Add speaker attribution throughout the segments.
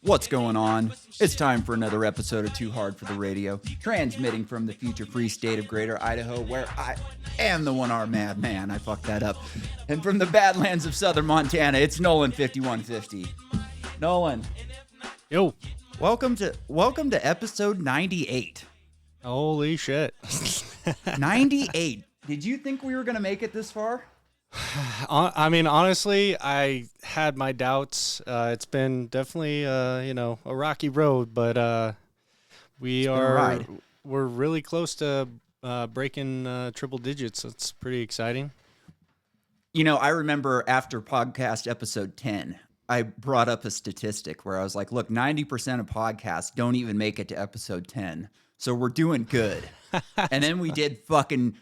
Speaker 1: What's going on? It's time for another episode of Too Hard for the Radio, transmitting from the future-free state of Greater Idaho, where I am the one-armed madman. I fucked that up. And from the Badlands of Southern Montana, it's Nolan 5150. Nolan.
Speaker 2: Yo.
Speaker 1: Welcome to episode 98.
Speaker 2: Holy shit.
Speaker 1: 98. Did you think we were going to make it this far?
Speaker 2: I mean, honestly, I had my doubts. It's been definitely, a rocky road, but we're really close to breaking triple digits. It's pretty exciting.
Speaker 1: You know, I remember after podcast episode 10, I brought up a statistic where I was like, look, 90% of podcasts don't even make it to episode 10. So we're doing good. And then we did fucking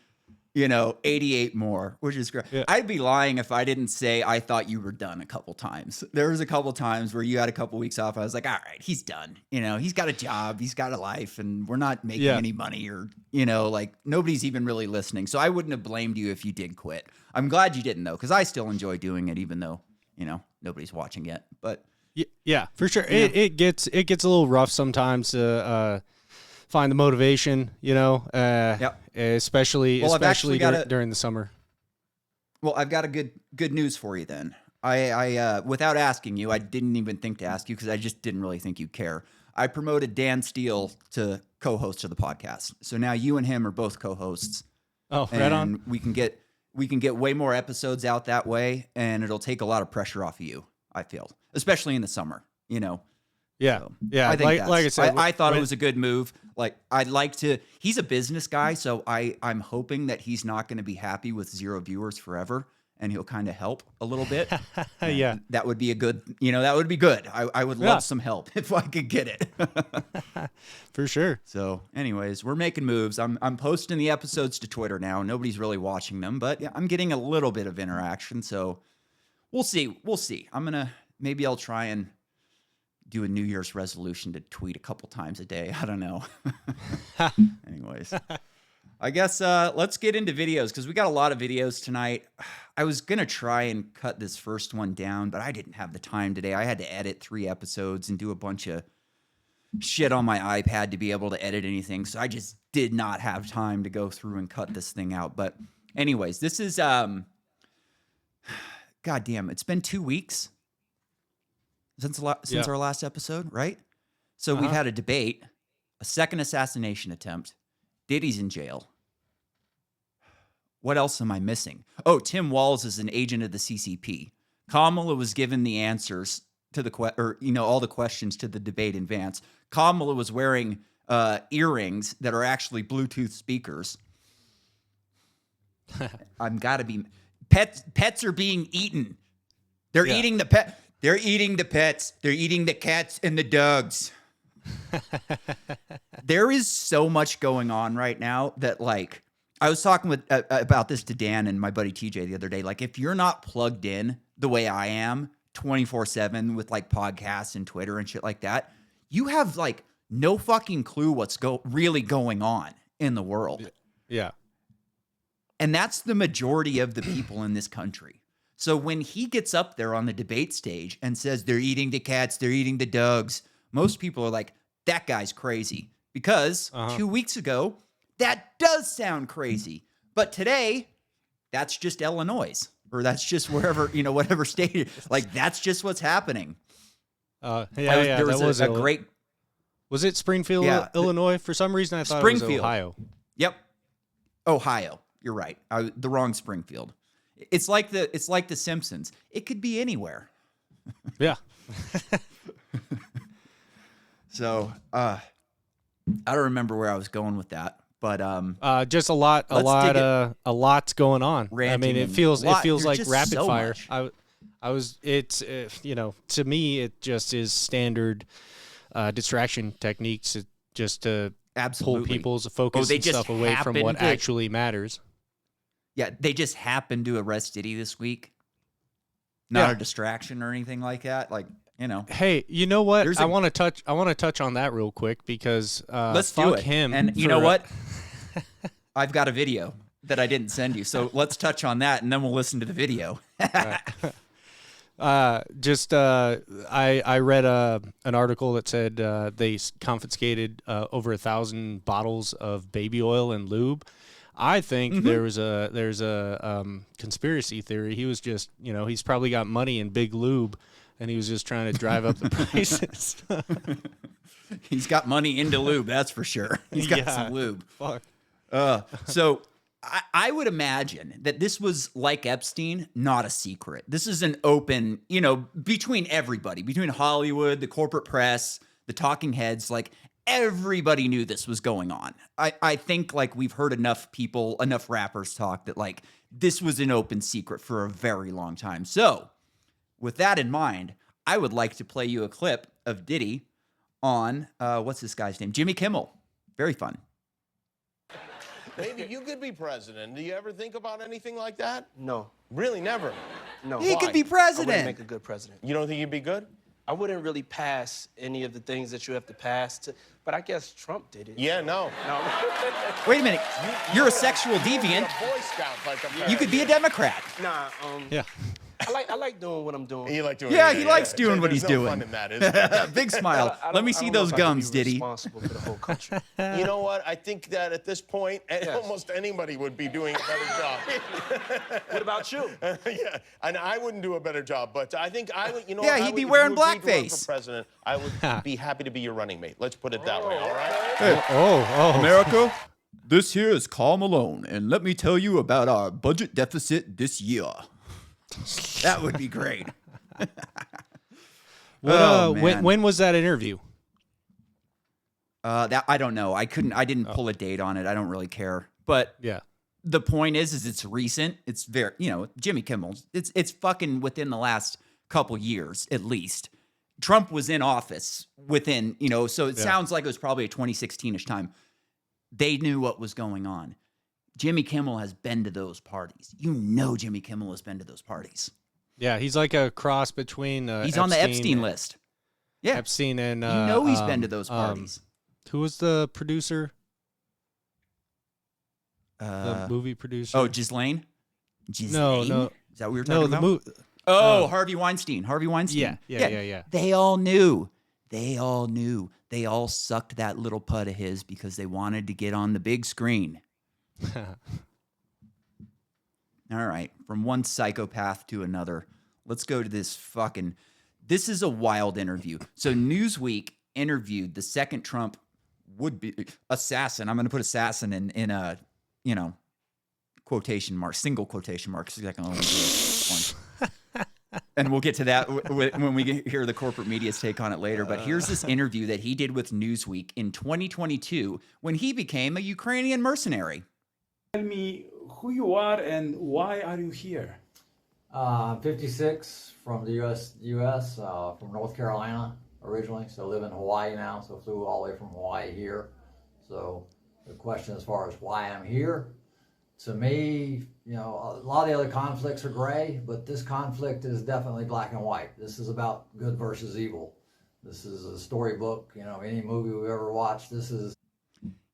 Speaker 1: 88 more, which is great. Yeah. I'd be lying if I didn't say I thought you were done a couple times. There was a couple times where you had a couple weeks off. I was like, all right, he's done. He's got a job, he's got a life, and we're not making any money or, nobody's even really listening. So I wouldn't have blamed you if you did quit. I'm glad you didn't, though, because I still enjoy doing it, even though, nobody's watching yet. But
Speaker 2: yeah, for sure. Yeah. It gets a little rough sometimes to find the motivation, especially during the summer.
Speaker 1: Well, I've got a good news for you then. I without asking you, I didn't even think to ask you because I just didn't really think you'd care. I promoted Dan Steele to co-host of the podcast. So now you and him are both co-hosts.
Speaker 2: Oh, right on.
Speaker 1: And we can get way more episodes out that way, and it'll take a lot of pressure off of you, I feel, especially in the summer,
Speaker 2: Yeah,
Speaker 1: so
Speaker 2: yeah.
Speaker 1: I think
Speaker 2: like I said,
Speaker 1: I thought it was a good move. Like, I'd like to. He's a business guy, so I'm hoping that he's not going to be happy with 0 viewers forever, and he'll kind of help a little bit.
Speaker 2: Yeah,
Speaker 1: that would be a good. That would be good. I would love some help if I could get it.
Speaker 2: For sure.
Speaker 1: So, anyways, we're making moves. I'm posting the episodes to Twitter now. Nobody's really watching them, but yeah, I'm getting a little bit of interaction. So, we'll see. Maybe I'll try and do a New Year's resolution to tweet a couple times a day. I don't know. Anyways, I guess let's get into videos because we got a lot of videos tonight. I was going to try and cut this first one down, but I didn't have the time today. I had to edit 3 episodes and do a bunch of shit on my iPad to be able to edit anything. So I just did not have time to go through and cut this thing out. But anyways, this is, goddamn, it's been 2 weeks since our last episode, right? So we've had a debate, a second assassination attempt, Diddy's in jail. What else am I missing? Oh, Tim Walz is an agent of the CCP. Kamala was given the answers to all the questions to the debate in advance. Kamala was wearing earrings that are actually Bluetooth speakers. Pets are being eaten. They're eating the pet. They're eating the pets. They're eating the cats and the dogs. There is so much going on right now that, like, I was talking about this to Dan and my buddy TJ the other day. Like, if you're not plugged in the way I am 24/7 with like podcasts and Twitter and shit like that, you have like no fucking clue what's really going on in the world.
Speaker 2: Yeah.
Speaker 1: And that's the majority of the people in this country. So when he gets up there on the debate stage and says they're eating the cats, they're eating the dogs, most people are like, that guy's crazy. Because 2 weeks ago, that does sound crazy. But today, that's just Illinois. Or that's just wherever, whatever state. Like, that's just what's happening.
Speaker 2: There was a great... Was it Springfield, Illinois? For some reason, I thought it was Ohio.
Speaker 1: Yep. Ohio. You're right. The wrong Springfield. It's like the Simpsons. It could be anywhere.
Speaker 2: Yeah.
Speaker 1: So, I don't remember where I was going with that, but
Speaker 2: just a lot's going on. I mean, it feels like rapid fire. To me, it just is standard distraction techniques just to pull people's focus and stuff away from what actually matters.
Speaker 1: Yeah, they just happened to arrest Diddy this week. Not a distraction or anything like that. Like,
Speaker 2: Hey, you know what? I want to touch on that real quick because
Speaker 1: let's
Speaker 2: fuck
Speaker 1: do it.
Speaker 2: Him.
Speaker 1: And you know what? I've got a video that I didn't send you, so let's touch on that, and then we'll listen to the video.
Speaker 2: I read an article that said they confiscated over 1,000 bottles of baby oil and lube. I think there's a conspiracy theory. He was just, he's probably got money in big lube, and he was just trying to drive up the prices.
Speaker 1: He's got money into lube, that's for sure. He's got some lube.
Speaker 2: Fuck.
Speaker 1: So I would imagine that this was, like Epstein, not a secret. This is an open, between everybody, between Hollywood, the corporate press, the talking heads, like everybody knew this was going on. I think like we've heard enough rappers talk that like this was an open secret for a very long time. So with that in mind, I would like to play you a clip of Diddy on, what's this guy's name? Jimmy Kimmel. Very fun.
Speaker 3: Maybe you could be president. Do you ever think about anything like that?
Speaker 4: No.
Speaker 3: Really, never?
Speaker 4: No.
Speaker 1: He could be
Speaker 4: I wouldn't
Speaker 1: president.
Speaker 4: make a good president.
Speaker 3: You don't think you'd be good?
Speaker 4: I wouldn't really pass any of the things that you have to pass to, but I guess Trump did it.
Speaker 3: Yeah, no.
Speaker 4: No.
Speaker 1: Wait a minute. You're a sexual deviant.
Speaker 3: A Boy Scout, like a
Speaker 1: You could be a Democrat.
Speaker 4: Nah,
Speaker 2: Yeah.
Speaker 4: I like doing what I'm doing.
Speaker 3: You like doing
Speaker 1: Yeah,
Speaker 3: it,
Speaker 1: he likes doing what
Speaker 3: There's
Speaker 1: he's
Speaker 3: no
Speaker 1: doing.
Speaker 3: fun in that, is there?
Speaker 1: Big smile.
Speaker 4: I
Speaker 1: Let me
Speaker 4: don't
Speaker 1: see
Speaker 4: know
Speaker 1: those
Speaker 4: if I could
Speaker 1: gums,
Speaker 4: be
Speaker 1: Diddy.
Speaker 4: responsible for the whole country.
Speaker 3: You know what? I think that at this point, almost anybody would be doing a better job.
Speaker 4: What about you?
Speaker 3: Yeah, and I wouldn't do a better job, but I think I would,
Speaker 1: Yeah,
Speaker 3: what, I
Speaker 1: he'd
Speaker 3: would,
Speaker 1: be
Speaker 3: if you
Speaker 1: wearing
Speaker 3: agreed to run
Speaker 1: blackface.
Speaker 3: For president, I would be happy to be your running mate. Let's put it that way, all right?
Speaker 1: America, this here is Karl Malone, and let me tell you about our budget deficit this year. That would be great.
Speaker 2: When was that interview?
Speaker 1: That I don't know. I didn't pull a date on it. I don't really care. But
Speaker 2: Yeah.
Speaker 1: the point is it's recent. It's very, Jimmy Kimmel. It's fucking within the last couple years at least. Trump was in office within, so it sounds like it was probably a 2016-ish time. They knew what was going on. Jimmy Kimmel has been to those parties. Jimmy Kimmel has been to those parties.
Speaker 2: Yeah, he's like a cross between
Speaker 1: He's on the Epstein list. Yeah.
Speaker 2: Epstein and
Speaker 1: he's been to those parties.
Speaker 2: Who was the producer? The movie producer?
Speaker 1: Oh, Ghislaine?
Speaker 2: No.
Speaker 1: Is that what we were talking about? Harvey Weinstein. Harvey Weinstein.
Speaker 2: Yeah.
Speaker 1: They all knew. They all sucked that little putt of his because they wanted to get on the big screen. All right. From one psychopath to another. Let's go to this this is a wild interview. So Newsweek interviewed the second Trump would-be assassin. I'm going to put assassin in a, quotation mark, single quotation marks. I can only do one. And we'll get to that when we hear the corporate media's take on it later. But here's this interview that he did with Newsweek in 2022 when he became a Ukrainian mercenary.
Speaker 5: Tell me who you are and why are you here?
Speaker 6: I'm 56 from the U.S. From North Carolina originally, so live in Hawaii now. So flew all the way from Hawaii here. So the question as far as why I'm here, to me, a lot of the other conflicts are gray, but this conflict is definitely black and white. This is about good versus evil. This is a storybook. Any movie we've ever watched, this is.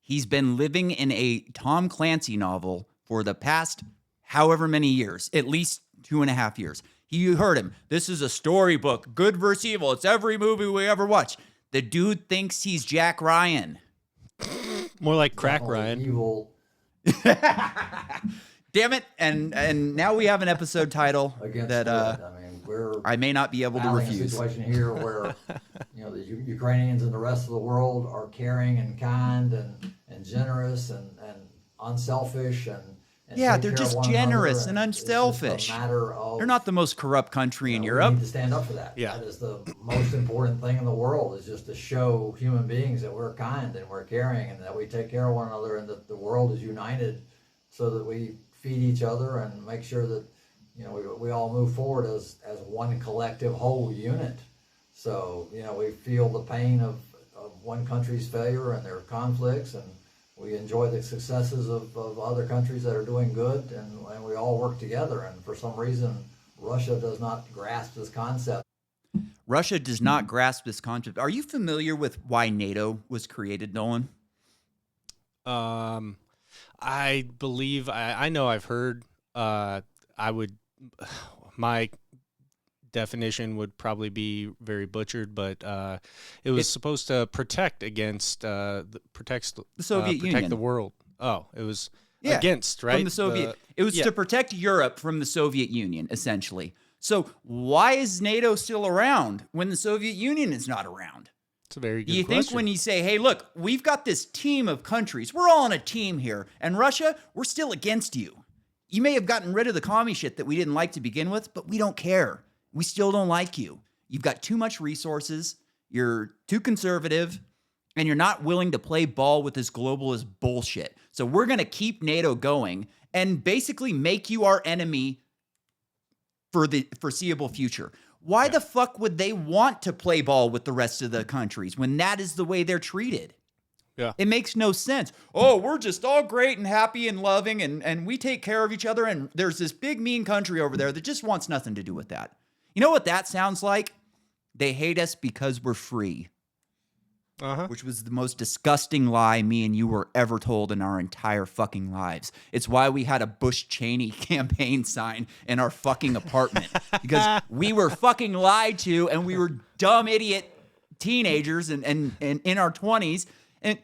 Speaker 1: He's been living in a Tom Clancy novel for the past however many years, at least 2.5 years. You heard him. This is a storybook, good versus evil. It's every movie we ever watch. The dude thinks he's Jack Ryan.
Speaker 2: More like Crack Ryan.
Speaker 6: Evil.
Speaker 1: Damn it. And now we have an episode title
Speaker 6: Against
Speaker 1: that I may not be able to
Speaker 6: battling
Speaker 1: refuse.
Speaker 6: a situation here where the Ukrainians and the rest of the world are caring and kind and generous and unselfish and
Speaker 1: Yeah,
Speaker 6: take
Speaker 1: they're
Speaker 6: care of
Speaker 1: just
Speaker 6: one
Speaker 1: generous
Speaker 6: another,
Speaker 1: and
Speaker 6: it's just a
Speaker 1: unselfish.
Speaker 6: matter of,
Speaker 1: They're not the most corrupt country in
Speaker 6: we
Speaker 1: Europe.
Speaker 6: need to stand up for that.
Speaker 2: Yeah.
Speaker 6: That is the most important thing in the world, is just to show human beings that we're kind and we're caring and that we take care of one another and that the world is united so that we feed each other and make sure that we all move forward as one collective whole unit. So we feel the pain of one country's failure and their conflicts, and we enjoy the successes of other countries that are doing good, and we all work together. And for some reason, Russia does not grasp this concept.
Speaker 1: Russia does not grasp this concept. Are you familiar with why NATO was created, Nolan?
Speaker 2: I believe I know I've heard. My definition would probably be very butchered, but it was supposed to protect against the
Speaker 1: Soviet Union,
Speaker 2: the world. Oh, it was
Speaker 1: Yeah,
Speaker 2: against, right?
Speaker 1: from the Soviet. It was
Speaker 2: yeah.
Speaker 1: to protect Europe from the Soviet Union, essentially. So why is NATO still around when the Soviet Union is not around?
Speaker 2: It's a very good
Speaker 1: Do you
Speaker 2: question.
Speaker 1: think when you say, hey, look, we've got this team of countries, we're all on a team here, and Russia, we're still against you. You may have gotten rid of the commie shit that we didn't like to begin with, but we don't care. We still don't like you. You've got too much resources, you're too conservative, and you're not willing to play ball with this globalist bullshit. So we're going to keep NATO going and basically make you our enemy for the foreseeable future. Why the fuck would they want to play ball with the rest of the countries when that is the way they're treated?
Speaker 2: Yeah.
Speaker 1: It makes no sense. Oh, we're just all great and happy and loving and we take care of each other, and there's this big mean country over there that just wants nothing to do with that. You know what that sounds like? They hate us because we're free. Which was the most disgusting lie me and you were ever told in our entire fucking lives. It's why we had a Bush Cheney campaign sign in our fucking apartment, because we were fucking lied to, and we were dumb idiot teenagers and in our 20s, and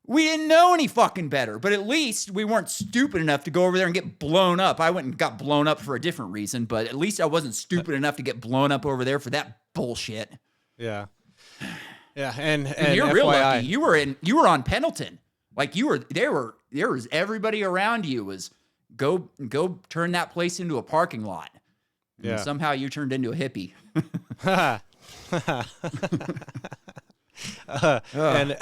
Speaker 1: we didn't know any fucking better. But at least we weren't stupid enough to go over there and get blown up. I went and got blown up for a different reason, but at least I wasn't stupid enough to get blown up over there for that bullshit.
Speaker 2: Yeah. Yeah, and
Speaker 1: you're
Speaker 2: FYI,
Speaker 1: real lucky. You were on Pendleton. Like there was everybody around you was go turn that place into a parking lot. And somehow you turned into a hippie.
Speaker 2: And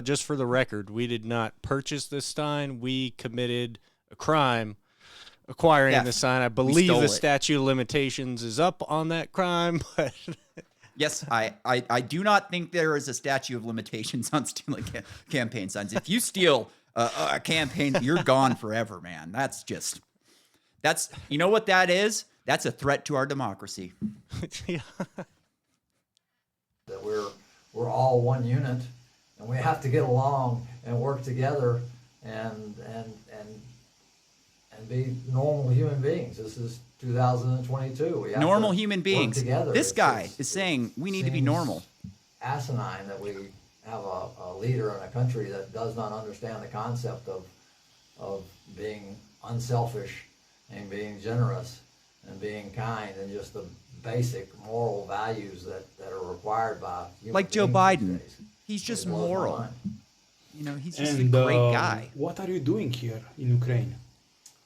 Speaker 2: just for the record, we did not purchase this sign. We committed a crime acquiring the sign. I believe the statute of limitations is up on that crime, but
Speaker 1: yes, I do not think there is a statute of limitations on stealing campaign signs. If you steal a campaign, you're gone forever, man. That's you know what that is? That's a threat to our democracy.
Speaker 2: Yeah.
Speaker 6: That we're all one unit, and we have to get along and work together and be normal human beings. This is 2022. We have
Speaker 1: normal
Speaker 6: to
Speaker 1: human
Speaker 6: work
Speaker 1: beings.
Speaker 6: together.
Speaker 1: This guy is saying we need to be normal.
Speaker 6: Asinine that we have a leader in a country that does not understand the concept of being unselfish and being generous and being kind and just the basic moral values that are required by human
Speaker 1: like Joe
Speaker 6: beings
Speaker 1: Biden.
Speaker 6: these days.
Speaker 1: He's just
Speaker 6: It blows my
Speaker 1: moral.
Speaker 6: mind.
Speaker 1: You know, he's just a great guy.
Speaker 5: What are you doing here in Ukraine?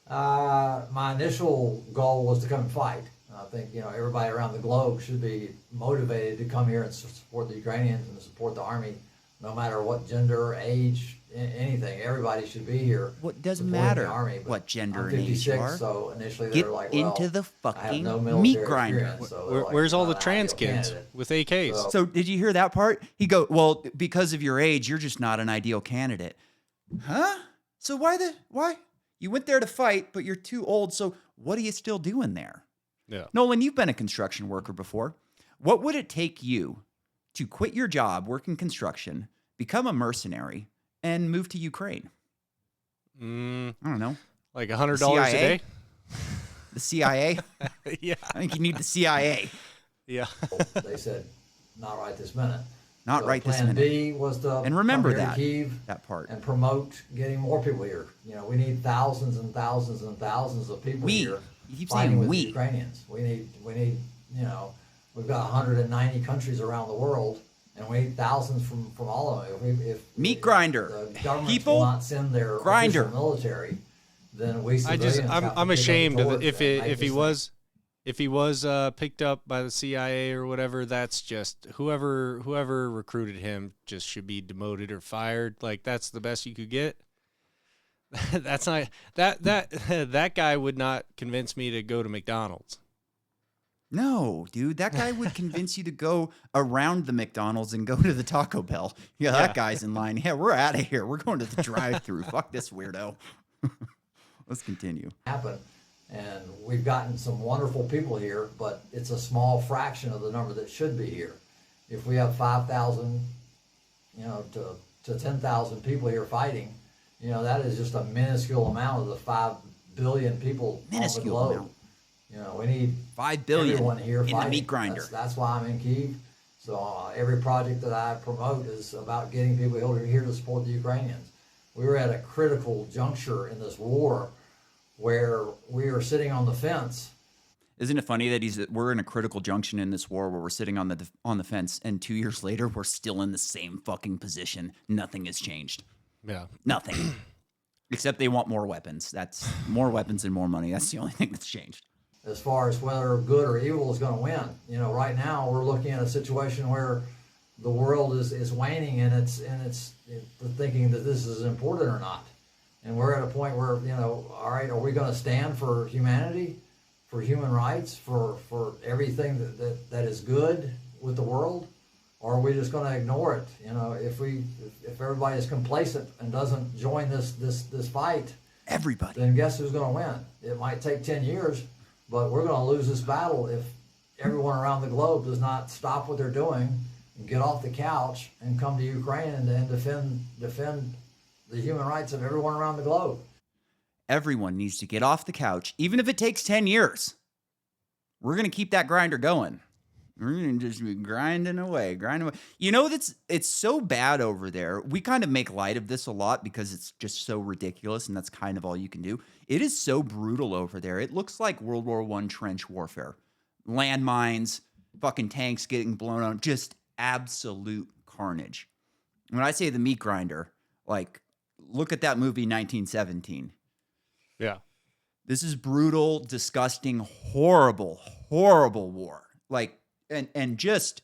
Speaker 6: My initial goal was to come and fight. I think everybody around the globe should be motivated to come here and support the Ukrainians and support the army, no matter what gender, age, anything. Everybody should be here.
Speaker 1: What doesn't
Speaker 6: supporting
Speaker 1: matter
Speaker 6: the army,
Speaker 1: what gender
Speaker 6: I'm
Speaker 1: and age
Speaker 6: 56,
Speaker 1: you are.
Speaker 6: so initially
Speaker 1: Get
Speaker 6: they're like, well,
Speaker 1: into the
Speaker 6: I have
Speaker 1: fucking
Speaker 6: no
Speaker 1: meat
Speaker 6: military
Speaker 1: grinder.
Speaker 6: experience, so they're like,
Speaker 2: Where's all the
Speaker 6: "Not an
Speaker 2: trans
Speaker 6: ideal
Speaker 2: kids
Speaker 6: candidate."
Speaker 2: with AKs?
Speaker 1: So did you hear that part? He go, well, because of your age, you're just not an ideal candidate. Huh? So why? You went there to fight, but you're too old. So what are you still doing there?
Speaker 2: Yeah.
Speaker 1: Nolan, you've been a construction worker before. What would it take you to quit your job working construction, become a mercenary, and move to Ukraine? I don't know.
Speaker 2: Like $100 a day?
Speaker 1: The CIA?
Speaker 2: Yeah.
Speaker 1: I think you need the CIA.
Speaker 2: Yeah.
Speaker 6: They said, not right this minute.
Speaker 1: Not
Speaker 6: So
Speaker 1: right this
Speaker 6: Plan
Speaker 1: minute.
Speaker 6: B was to
Speaker 1: And remember
Speaker 6: come here to
Speaker 1: that,
Speaker 6: Kyiv
Speaker 1: that part.
Speaker 6: and promote getting more people here. We need thousands and thousands and thousands of people here
Speaker 1: You keep
Speaker 6: fighting
Speaker 1: saying
Speaker 6: with
Speaker 1: we.
Speaker 6: the Ukrainians. We need, we've got 190 countries around the world, and we need thousands from all of them. If
Speaker 1: Meat grinder.
Speaker 6: the governments
Speaker 1: People,
Speaker 6: will not send their
Speaker 1: grinder.
Speaker 6: official military, then we civilians have to
Speaker 2: I'm
Speaker 6: pick up
Speaker 2: ashamed
Speaker 6: the
Speaker 2: of
Speaker 6: torch
Speaker 2: if
Speaker 6: and make
Speaker 2: he
Speaker 6: this
Speaker 2: was if he was picked up by the CIA or whatever. That's just whoever recruited him just should be demoted or fired. Like that's the best you could get. That's not that guy would not convince me to go to McDonald's.
Speaker 1: No, dude, that guy would convince you to go around the McDonald's and go to the Taco Bell. Yeah, that guy's in line. Yeah, we're out of here. We're going to the drive-thru. Fuck this weirdo. Let's continue.
Speaker 6: happen. And we've gotten some wonderful people here, but it's a small fraction of the number that should be here. If we have 5,000, to 10,000 people here fighting, that is just a minuscule amount of the 5 billion people on the
Speaker 1: Minuscule
Speaker 6: globe.
Speaker 1: amount.
Speaker 6: We need
Speaker 1: $5 billion
Speaker 6: everyone here
Speaker 1: in the
Speaker 6: fighting.
Speaker 1: meat grinder.
Speaker 6: That's why I'm in Kyiv. So every project that I promote is about getting people here to support the Ukrainians. We were at a critical juncture in this war where we were sitting on the fence.
Speaker 1: Isn't it funny that we're in a critical junction in this war where we're sitting on the fence, and 2 years later we're still in the same fucking position. Nothing has changed.
Speaker 2: Yeah,
Speaker 1: nothing. Except they want more weapons. That's more weapons and more money. That's the only thing that's changed.
Speaker 6: As far as whether good or evil is going to win, right now we're looking at a situation where the world is waning, and it's thinking that this is important or not. And we're at a point where, all right, are we going to stand for humanity, for human rights, for everything that is good with the world, or are we just going to ignore it? If everybody is complacent and doesn't join this fight,
Speaker 1: everybody,
Speaker 6: then guess who's going to win? It might take 10 years, but we're going to lose this battle if everyone around the globe does not stop what they're doing and get off the couch and come to Ukraine and defend the human rights of everyone around the globe.
Speaker 1: Everyone needs to get off the couch, even if it takes 10 years. We're going to keep that grinder going. We're going to just be grinding away. It's so bad over there. We kind of make light of this a lot because it's just so ridiculous, and that's kind of all you can do. It is so brutal over there. It looks like World War I trench warfare. Landmines, fucking tanks getting blown up, just absolute carnage. When I say the meat grinder, look at that movie 1917.
Speaker 2: Yeah.
Speaker 1: This is brutal, disgusting, horrible, horrible war. And just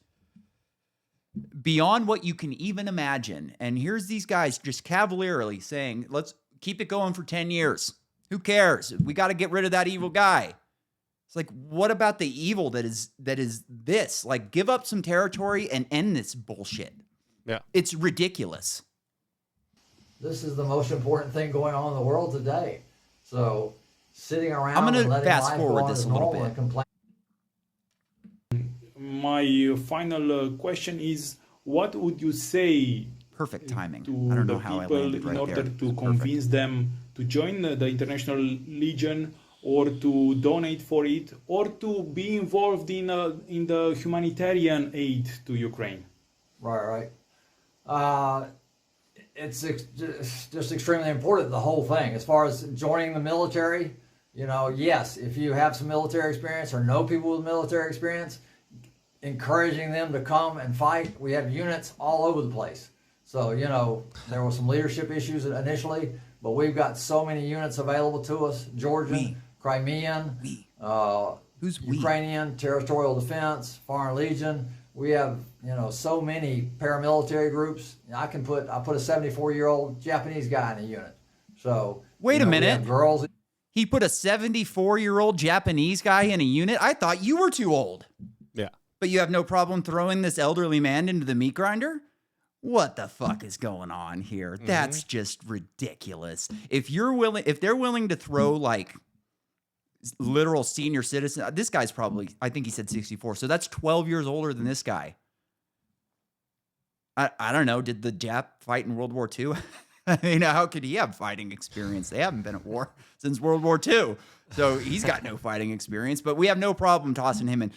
Speaker 1: beyond what you can even imagine. And here's these guys just cavalierly saying, let's keep it going for 10 years. Who cares? We got to get rid of that evil guy. It's what about the evil that is this? Give up some territory and end this bullshit.
Speaker 2: Yeah.
Speaker 1: It's ridiculous.
Speaker 6: This is the most important thing going on in the world today. So sitting around,
Speaker 1: I'm going
Speaker 6: to
Speaker 1: to fast forward this a little bit.
Speaker 5: My final question is, what would you say
Speaker 1: perfect timing
Speaker 5: to
Speaker 1: I don't know
Speaker 5: the
Speaker 1: how
Speaker 5: people
Speaker 1: I landed right
Speaker 5: in order
Speaker 1: there.
Speaker 5: to convince them to join the International Legion, or to donate for it, or to be involved in the humanitarian aid to Ukraine?
Speaker 6: Right. It's just extremely important, the whole thing. As far as joining the military, yes, if you have some military experience or know people with military experience, encouraging them to come and fight. We have units all over the place. So, there were some leadership issues initially, but we've got so many units available to us: Georgian, Crimean, Ukrainian, Territorial Defense, Foreign Legion. We have, so many paramilitary groups. I put a 74-year-old Japanese guy in a unit. So
Speaker 1: wait a minute,
Speaker 6: girls.
Speaker 1: He put a 74-year-old Japanese guy in a unit? I thought you were too old.
Speaker 2: Yeah.
Speaker 1: But you have no problem throwing this elderly man into the meat grinder? What the fuck is going on here? Mm-hmm. That's just ridiculous. If they're willing to throw literal senior citizen, this guy's probably, I think he said 64. So that's 12 years older than this guy. I don't know. Did the Jap fight in World War II? I mean, how could he have fighting experience? They haven't been at war since World War II. So he's got no fighting experience, but we have no problem tossing him in.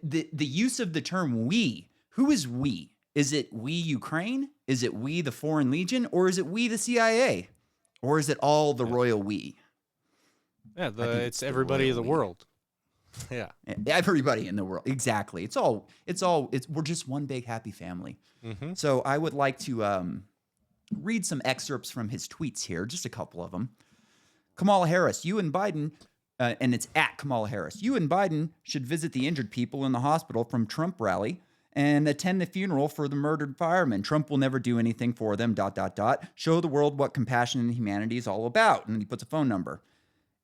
Speaker 1: The use of the term we, who is we? Is it we Ukraine? Is it we the Foreign Legion? Or is it we the CIA? Or is it all the royal we?
Speaker 2: Yeah, it's everybody in the world. Yeah.
Speaker 1: Everybody in the world. Exactly. We're just one big happy family. Mm-hmm. So I would like to read some excerpts from his tweets here, just a couple of them. Kamala Harris, you and Biden, and it's at Kamala Harris, you and Biden should visit the injured people in the hospital from Trump rally and attend the funeral for the murdered firemen. Trump will never do anything for them, ... Show the world what compassion and humanity is all about. And then he puts a phone number.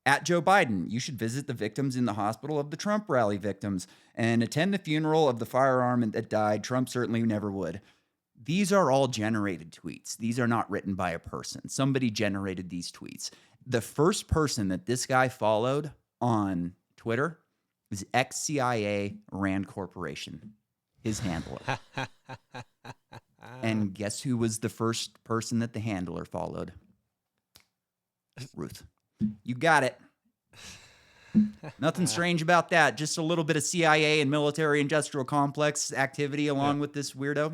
Speaker 1: At Joe Biden, you should visit the victims in the hospital of the Trump rally victims and attend the funeral of the firearm that died. Trump certainly never would. These are all generated tweets. These are not written by a person. Somebody generated these tweets. The first person that this guy followed on Twitter is ex-CIA Rand Corporation, his handler. And guess who was the first person that the handler followed? Ruth. You got it. Nothing strange about that. Just a little bit of CIA and military industrial complex activity along with this weirdo.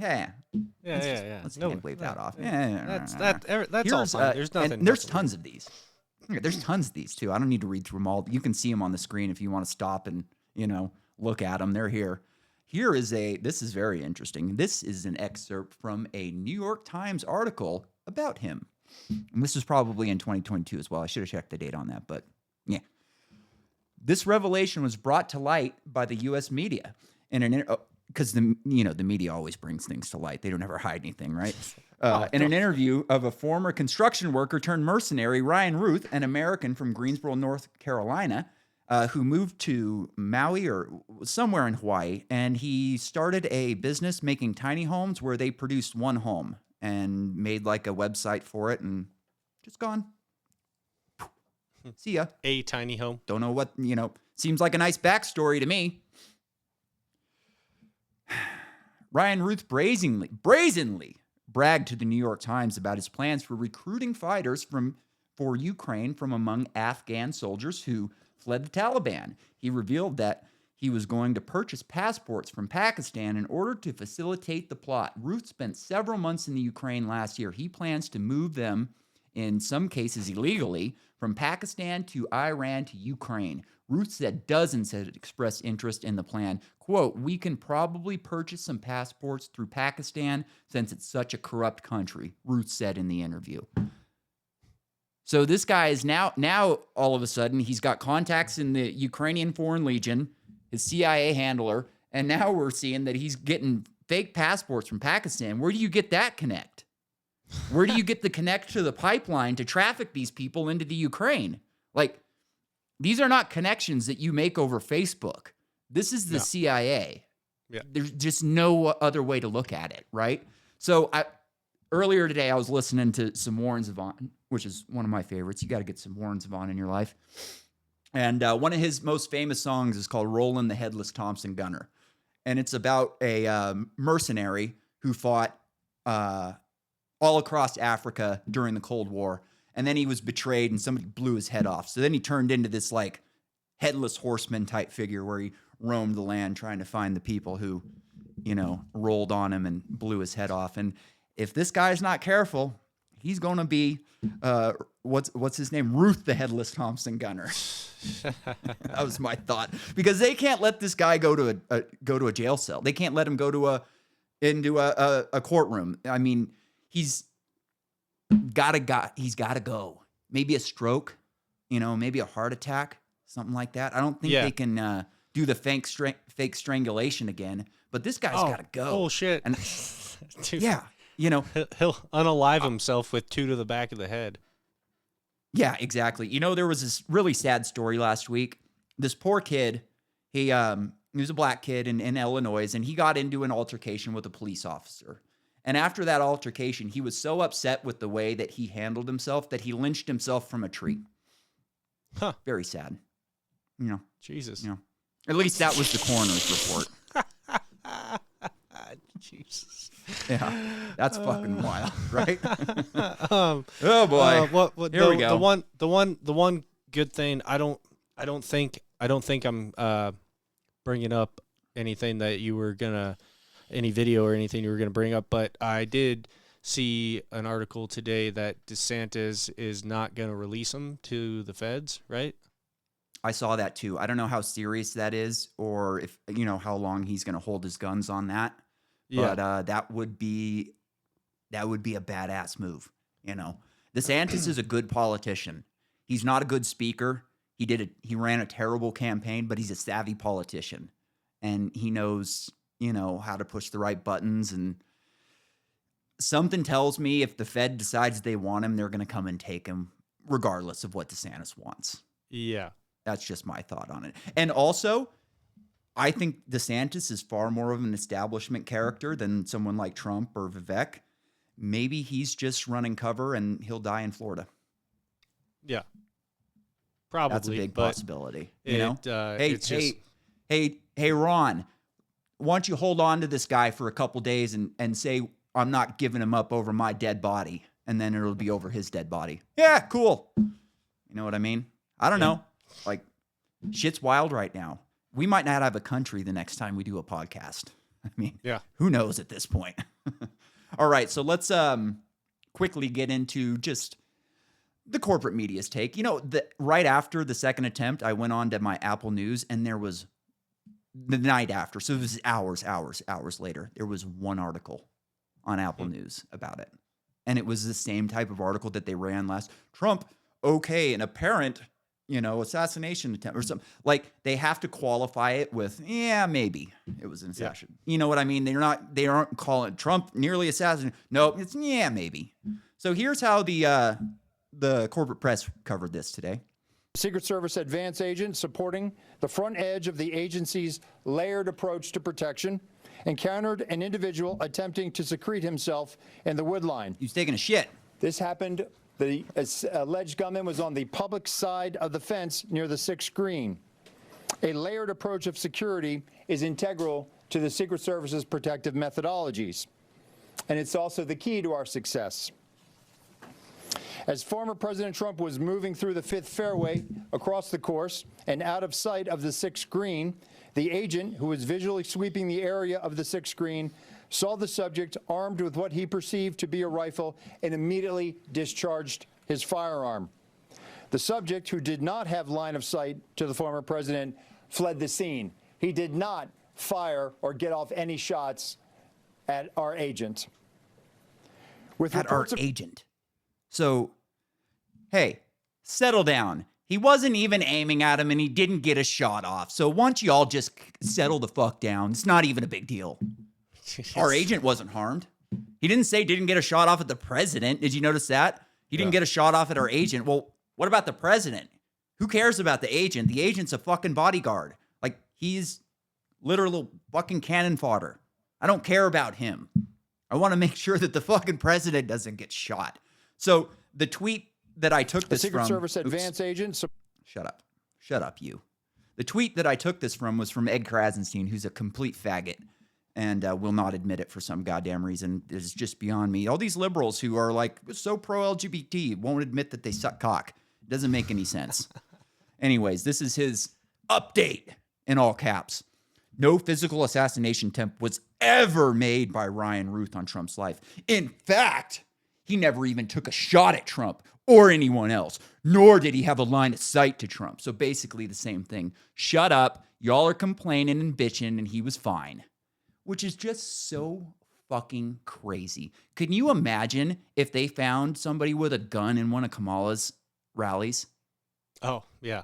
Speaker 1: Let's wave that off.
Speaker 2: That's all fine. There's nothing.
Speaker 1: And there's tons of these. There's tons of these too. I don't need to read through them all. You can see them on the screen if you want to stop and look at them. They're here. This is very interesting. This is an excerpt from a New York Times article about him. And this was probably in 2022 as well. I should have checked the date on that, but yeah. This revelation was brought to light by the U.S. media because the media always brings things to light. They don't ever hide anything, right? In an interview of a former construction worker turned mercenary, Ryan Ruth, an American from Greensboro, North Carolina, who moved to Maui or somewhere in Hawaii, and he started a business making tiny homes where they produced one home and made like a website for it, and just gone. See ya.
Speaker 2: A tiny home.
Speaker 1: Don't know what, seems like a nice backstory to me. Ryan Ruth brazenly bragged to the New York Times about his plans for recruiting fighters for Ukraine from among Afghan soldiers who fled the Taliban. He revealed that he was going to purchase passports from Pakistan in order to facilitate the plot. Ruth spent several months in the Ukraine last year. He plans to move them, in some cases illegally, from Pakistan to Iran to Ukraine. Ruth said dozens had expressed interest in the plan. Quote, "We can probably purchase some passports through Pakistan since it's such a corrupt country," Ruth said in the interview. So this guy is now all of a sudden, he's got contacts in the Ukrainian Foreign Legion, his CIA handler, and now we're seeing that he's getting fake passports from Pakistan. Where do you get that connect? Where do you get the connect to the pipeline to traffic these people into the Ukraine? Like, these are not connections that you make over Facebook. This is the CIA.
Speaker 2: Yeah.
Speaker 1: There's just no other way to look at it, right? So earlier today, I was listening to some Warren Zevon, which is one of my favorites. You got to get some Warren Zevon in your life. And one of his most famous songs is called Roland the Headless Thompson Gunner. And it's about a mercenary who fought all across Africa during the Cold War. And then he was betrayed and somebody blew his head off. So then he turned into this like headless horseman type figure where he roamed the land trying to find the people who, rolled on him and blew his head off. And if this guy's not careful, he's going to be, what's his name? Ruth the Headless Thompson Gunner. That was my thought. Because they can't let this guy go to a jail cell. They can't let him go into a courtroom. I mean, he's got to go. Maybe a stroke, maybe a heart attack, something like that. I don't think they can do the fake strangulation again. But this guy's got to go.
Speaker 2: Oh shit!
Speaker 1: And yeah,
Speaker 2: he'll unalive himself with 2 to the back of the head.
Speaker 1: Yeah, exactly. There was this really sad story last week. This poor kid, he was a black kid in Illinois, and he got into an altercation with a police officer. And after that altercation, he was so upset with the way that he handled himself that he lynched himself from a tree.
Speaker 2: Huh.
Speaker 1: Very sad.
Speaker 2: Jesus.
Speaker 1: At least that was the coroner's report.
Speaker 2: Jesus.
Speaker 1: Yeah, that's fucking wild, right? Oh boy. Here we go.
Speaker 2: The one good thing. I don't think I'm bringing up anything that you were gonna. Any video or anything you were going to bring up, but I did see an article today that DeSantis is not going to release him to the feds, right?
Speaker 1: I saw that too. I don't know how serious that is or if, how long he's going to hold his guns on that. Yeah. But that would be a badass move. DeSantis is a good politician. He's not a good speaker. He ran a terrible campaign, but he's a savvy politician and he knows how to push the right buttons. And something tells me if the Fed decides they want him, they're going to come and take him regardless of what DeSantis wants.
Speaker 2: Yeah.
Speaker 1: That's just my thought on it. And also, I think DeSantis is far more of an establishment character than someone like Trump or Vivek. Maybe he's just running cover and he'll die in Florida.
Speaker 2: Yeah. Probably.
Speaker 1: That's a big possibility.
Speaker 2: Hey,
Speaker 1: Ron, why don't you hold on to this guy for a couple days and say, I'm not giving him up over my dead body. And then it'll be over his dead body. Yeah, cool. You know what I mean? I don't know. Like, shit's wild right now. We might not have a country the next time we do a podcast. I mean, who knows at this point? All right, so let's quickly get into just the corporate media's take. You know, right after the second attempt, I went on to my Apple News, and there was the night after. So it was hours later. There was one article on Apple News about it. And it was the same type of article that they ran last. Trump, okay, an apparent, assassination attempt or something. Like, they have to qualify it with, maybe it was an assassination. You know what I mean? They aren't calling Trump nearly assassinated. No, it's maybe. So here's how the corporate press covered this today.
Speaker 7: Secret Service advance agent supporting the front edge of the agency's layered approach to protection encountered an individual attempting to secrete himself in the wood line.
Speaker 1: He's taking a shit.
Speaker 7: This happened. The alleged gunman was on the public side of the fence near the 6th green. A layered approach of security is integral to the Secret Service's protective methodologies, and it's also the key to our success. As former President Trump was moving through the 5th fairway across the course and out of sight of the 6th green, the agent, who was visually sweeping the area of the 6th green, saw the subject armed with what he perceived to be a rifle and immediately discharged his firearm. The subject, who did not have line of sight to the former president, fled the scene. He did not fire or get off any shots at our agent.
Speaker 1: Agent. So, hey, settle down. He wasn't even aiming at him, and he didn't get a shot off. So why don't you all just settle the fuck down? It's not even a big deal. Our agent wasn't harmed. He didn't get a shot off at the president. Did you notice that? He didn't get a shot off at our agent. Well, what about the president? Who cares about the agent? The agent's a fucking bodyguard. Like, he's literal fucking cannon fodder. I don't care about him. I want to make sure that the fucking president doesn't get shot. So the tweet that I took this from...
Speaker 7: The Secret Service advance agent...
Speaker 1: Shut up, you. The tweet that I took this from was from Ed Krasenstein, who's a complete faggot and will not admit it for some goddamn reason. It's just beyond me. All these liberals who are like so pro-LGBT won't admit that they suck cock. It doesn't make any sense. Anyways, this is his update in all caps. No physical assassination attempt was ever made by Ryan Ruth on Trump's life. In fact, he never even took a shot at Trump or anyone else, nor did he have a line of sight to Trump. So basically the same thing. Shut up. Y'all are complaining and bitching, and he was fine. Which is just so fucking crazy. Can you imagine if they found somebody with a gun in one of Kamala's rallies?
Speaker 2: Oh, yeah.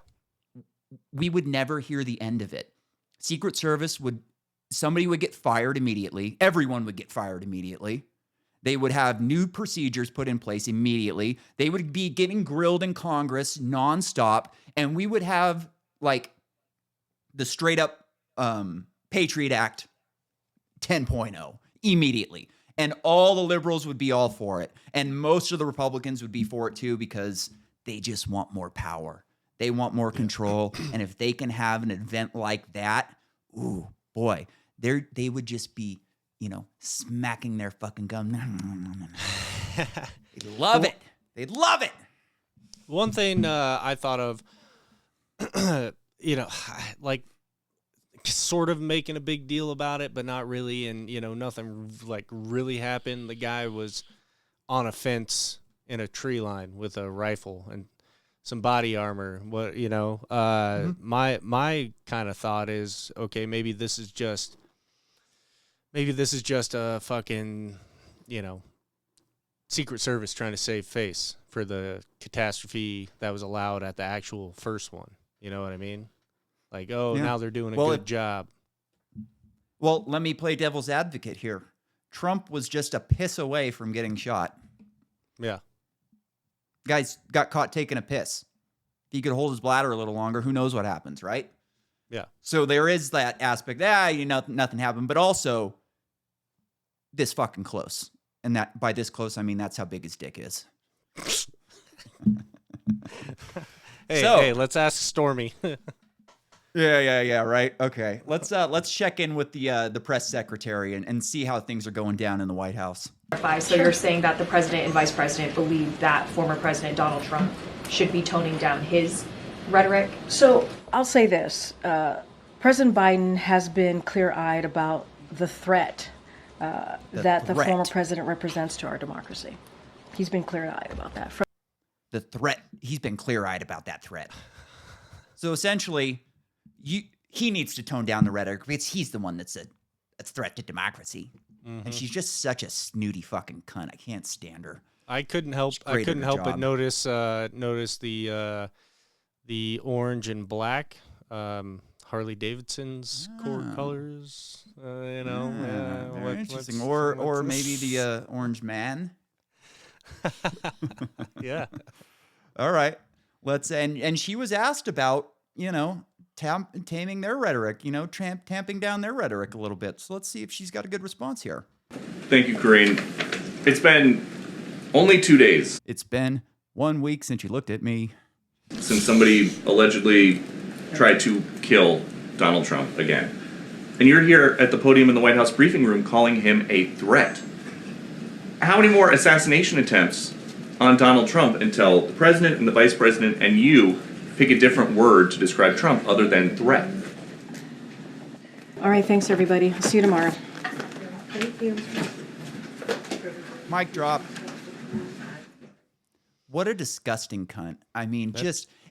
Speaker 1: We would never hear the end of it. Secret Service somebody would get fired immediately. Everyone would get fired immediately. They would have new procedures put in place immediately. They would be getting grilled in Congress nonstop. And we would have like the straight up Patriot Act 10.0 immediately. And all the liberals would be all for it. And most of the Republicans would be for it too, because they just want more power. They want more control. And if they can have an event like that, ooh, boy, they would just be, smacking their fucking gum. They'd love it. They'd love it.
Speaker 2: One thing I thought of, like sort of making a big deal about it, but not really. And, nothing like really happened. The guy was on a fence in a tree line with a rifle and some body armor. My kind of thought is, okay, maybe this is just a fucking, Secret Service trying to save face for the catastrophe that was allowed at the actual first one. You know what I mean? Like, now they're doing a good job.
Speaker 1: Well, let me play devil's advocate here. Trump was just a piss away from getting shot.
Speaker 2: Yeah.
Speaker 1: Guy's got caught taking a piss. If he could hold his bladder a little longer, who knows what happens, right?
Speaker 2: Yeah.
Speaker 1: So there is that aspect. Nothing happened. But also, this fucking close. And that by this close, I mean that's how big his dick is.
Speaker 2: Hey, let's ask Stormy.
Speaker 1: Yeah, right. Okay. Let's check in with the press secretary and see how things are going down in the White House.
Speaker 8: So you're saying that the president and vice president believe that former President Donald Trump should be toning down his rhetoric? So I'll say this. President Biden has been clear-eyed about the threat that the former president represents to our democracy. He's been clear-eyed about that.
Speaker 1: The threat. He's been clear-eyed about that threat. So essentially, he needs to tone down the rhetoric because he's the one that's a threat to democracy. Mm-hmm. And she's just such a snooty fucking cunt. I can't stand her.
Speaker 2: I couldn't help but notice the orange and black Harley Davidson's core colors. Very
Speaker 1: interesting. Or maybe the orange man.
Speaker 2: Yeah.
Speaker 1: All right. And she was asked about, taming their rhetoric, tamping down their rhetoric a little bit. So let's see if she's got a good response here.
Speaker 9: Thank you, Corinne. It's been only 2 days.
Speaker 1: It's been 1 week since you looked at me.
Speaker 9: Since somebody allegedly tried to kill Donald Trump again. And you're here at the podium in the White House briefing room calling him a threat. How many more assassination attempts on Donald Trump until the president and the vice president and you pick a different word to describe Trump other than threat?
Speaker 8: All right, thanks, everybody. I'll see you tomorrow. Thank you.
Speaker 1: Mic drop. What a disgusting cunt. I mean,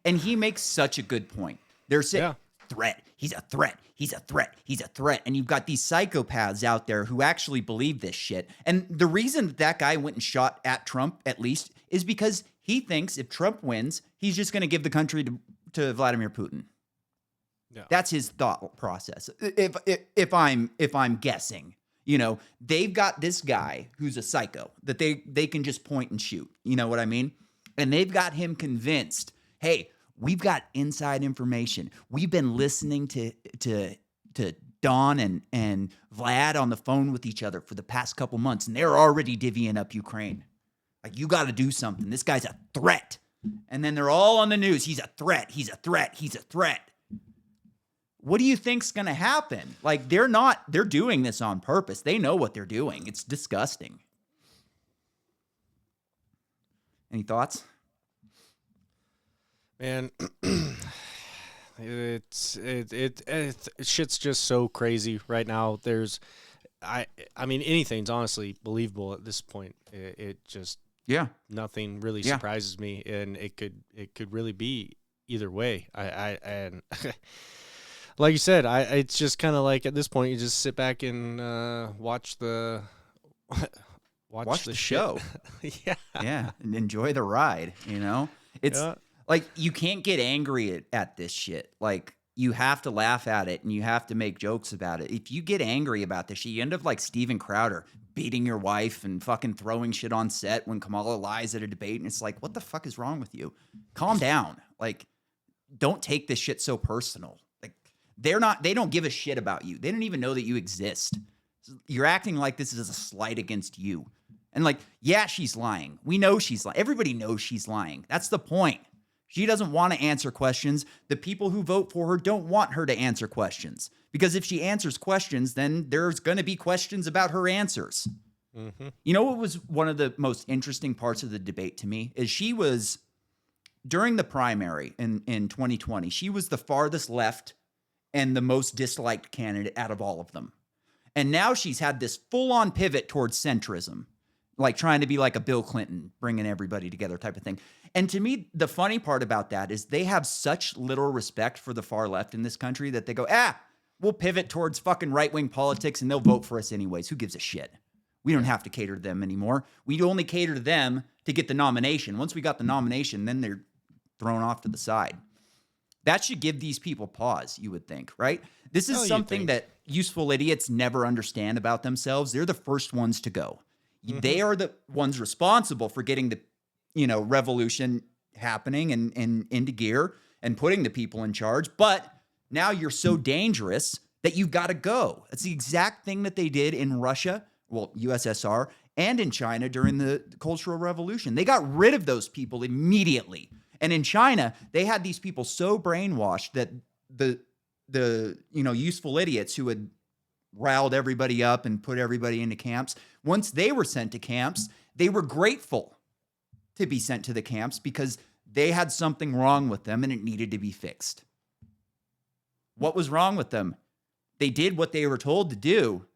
Speaker 1: and he makes such a good point. They're saying, threat. He's a threat. He's a threat. He's a threat. And you've got these psychopaths out there who actually believe this shit. And the reason that guy went and shot at Trump, at least, is because he thinks if Trump wins, he's just going to give the country to Vladimir Putin. Yeah. That's his thought process. If I'm guessing, they've got this guy who's a psycho that they can just point and shoot. You know what I mean? And they've got him convinced, hey, we've got inside information. We've been listening to Don and Vlad on the phone with each other for the past couple months, and they're already divvying up Ukraine. Like, you got to do something. This guy's a threat. And then they're all on the news. He's a threat. He's a threat. He's a threat. What do you think's going to happen? Like, they're doing this on purpose. They know what they're doing. It's disgusting. Any thoughts?
Speaker 2: Man, shit's just so crazy right now. I mean, anything's honestly believable at this point. It just nothing really surprises me, and it could really be either way. And like you said, it's just kind of like at this point you just sit back and watch the
Speaker 1: show. Yeah, and enjoy the ride. It's. Yeah. Like, you can't get angry at this shit. Like, you have to laugh at it, and you have to make jokes about it. If you get angry about this shit, you end up like Steven Crowder, beating your wife and fucking throwing shit on set when Kamala lies at a debate. And it's like, what the fuck is wrong with you? Calm down. Like, don't take this shit so personal. Like, they don't give a shit about you. They don't even know that you exist. You're acting like this is a slight against you. And like, yeah, she's lying. We know she's lying. Everybody knows she's lying. That's the point. She doesn't want to answer questions. The people who vote for her don't want her to answer questions. Because if she answers questions, then there's going to be questions about her answers. Mm-hmm. You know what was one of the most interesting parts of the debate to me? Is she was, during the primary in 2020, she was the farthest left and the most disliked candidate out of all of them. And now she's had this full-on pivot towards centrism. Like trying to be like a Bill Clinton, bringing everybody together type of thing. And to me, the funny part about that is they have such little respect for the far left in this country that they go, we'll pivot towards fucking right-wing politics and they'll vote for us anyways. Who gives a shit? We don't have to cater to them anymore. We only cater to them to get the nomination. Once we got the nomination, then they're thrown off to the side. That should give these people pause, you would think, right? This is something that useful idiots never understand about themselves. They're the first ones to go. Mm-hmm. They are the ones responsible for getting the, revolution happening and into gear and putting the people in charge. But now you're so dangerous that you've got to go. That's the exact thing that they did in Russia, USSR, and in China during the Cultural Revolution. They got rid of those people immediately. And in China, they had these people so brainwashed that the useful idiots who had riled everybody up and put everybody into camps, once they were sent to camps, they were grateful to be sent to the camps because they had something wrong with them and it needed to be fixed. What was wrong with them? They did what they were told to do,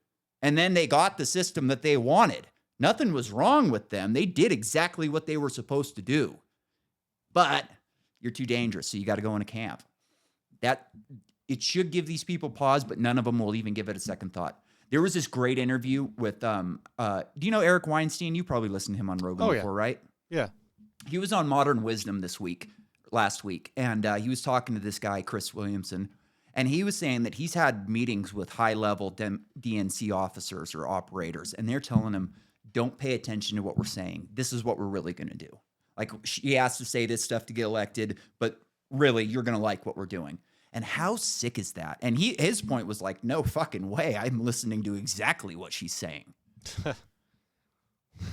Speaker 1: and then they got the system that they wanted. Nothing was wrong with them. They did exactly what they were supposed to do. But you're too dangerous, so you got to go in a camp. It should give these people pause, but none of them will even give it a second thought. There was this great interview with, do you know Eric Weinstein? You probably listened to him on Rogan before, right?
Speaker 2: Yeah.
Speaker 1: He was on Modern Wisdom last week, and he was talking to this guy, Chris Williamson, and he was saying that he's had meetings with high-level DNC officers or operators, and they're telling him, don't pay attention to what we're saying. This is what we're really going to do. Like, he has to say this stuff to get elected, but really, you're going to like what we're doing. And how sick is that? And his point was like, no fucking way. I'm listening to exactly what she's saying.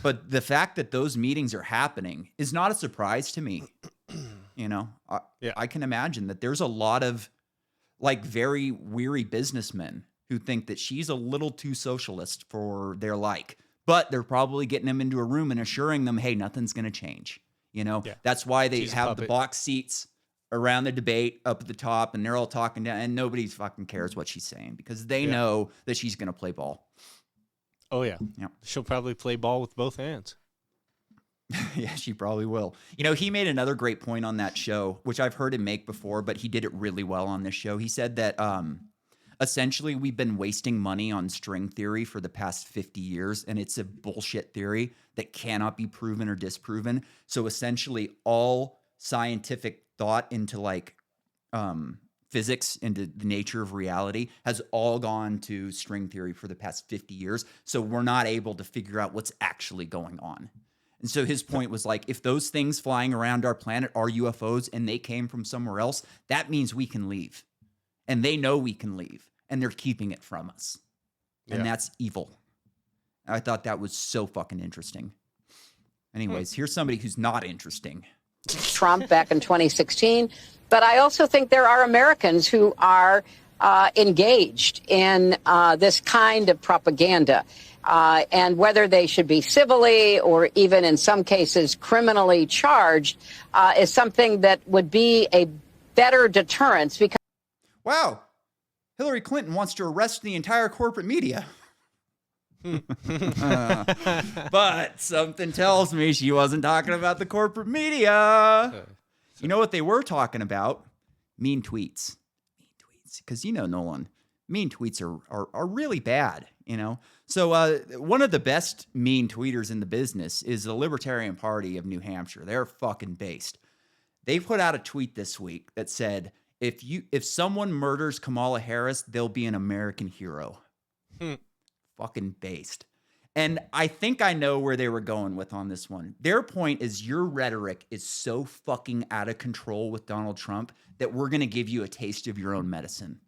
Speaker 1: But the fact that those meetings are happening is not a surprise to me. You know, I can imagine that there's a lot of like very weary businessmen who think that she's a little too socialist for their like, but they're probably getting them into a room and assuring them, hey, nothing's going to change. You know, that's why they have the box seats around the debate up at the top, and they're all talking down, and nobody fucking cares what she's saying because they know that she's going to play ball.
Speaker 2: Oh, yeah. She'll probably play ball with both hands.
Speaker 1: Yeah, she probably will. You know, he made another great point on that show, which I've heard him make before, but he did it really well on this show. He said that essentially we've been wasting money on string theory for the past 50 years, and it's a bullshit theory that cannot be proven or disproven. So essentially all scientific thought into like physics, into the nature of reality, has all gone to string theory for the past 50 years. So we're not able to figure out what's actually going on. And so his point was like, if those things flying around our planet are UFOs and they came from somewhere else, that means we can leave. And they know we can leave. And they're keeping it from us. And that's evil. I thought that was so fucking interesting. Anyways, here's somebody who's not interesting.
Speaker 10: Trump back in 2016. But I also think there are Americans who are engaged in this kind of propaganda. And whether they should be civilly or even in some cases criminally charged is something that would be a better deterrence. Because
Speaker 1: wow, Hillary Clinton wants to arrest the entire corporate media. But something tells me she wasn't talking about the corporate media. You know what they were talking about? Mean tweets. Mean tweets. Because you know, Nolan, mean tweets are really bad, you know? So one of the best mean tweeters in the business is the Libertarian Party of New Hampshire. They're fucking based. They put out a tweet this week that said, if someone murders Kamala Harris, they'll be an American hero. Fucking based. And I think I know where they were going with on this one. Their point is your rhetoric is so fucking out of control with Donald Trump that we're going to give you a taste of your own medicine.